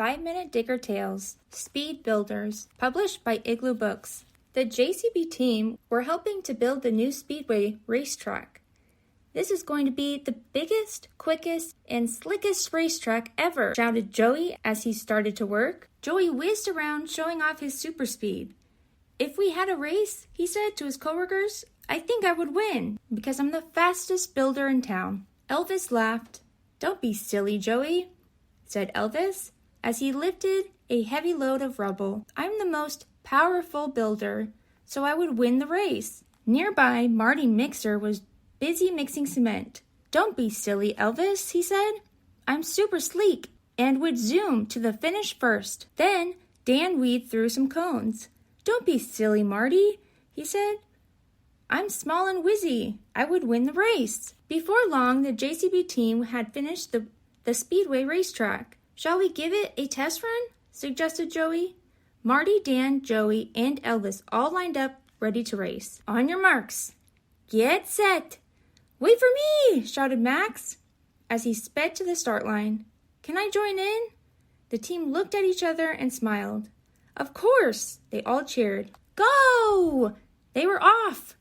5-Minute Digger Tales, Speed Builders, published by Igloo Books. The JCB team were helping to build the new Speedway racetrack. "This is going to be the biggest, quickest, and slickest racetrack ever," shouted Joey as he started to work. Joey whizzed around showing off his super speed. "If we had a race," he said to his coworkers, "I think I would win because I'm the fastest builder in town." Elvis laughed. "Don't be silly, Joey," said Elvis as he lifted a heavy load of rubble. "I'm the most powerful builder, so I would win the race." Nearby, Marty Mixer was busy mixing cement. "Don't be silly, Elvis," he said. "I'm super sleek and would zoom to the finish first." Then Dan weaved through some cones. "Don't be silly, Marty," he said. "I'm small and whizzy. I would win the race." Before long, the JCB team had finished the Speedway racetrack. "Shall we give it a test run?" suggested Joey. Marty, Dan, Joey, and Elvis all lined up, ready to race. "On your marks. Get set." "Wait for me!" shouted Max as he sped to the start line. "Can I join in?" The team looked at each other and smiled. "Of course!" They all cheered. "Go!" They were off.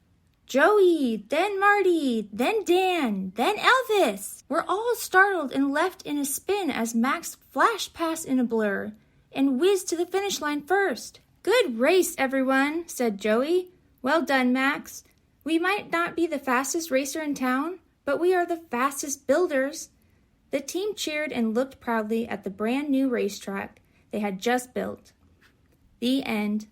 Joey, then Marty, then Dan, then Elvis were all startled and left in a spin as Max flashed past in a blur and whizzed to the finish line first. "Good race, everyone," said Joey. "Well done, Max. We might not be the fastest racer in town, but we are the fastest builders." The team cheered and looked proudly at the brand new racetrack they had just built. The end.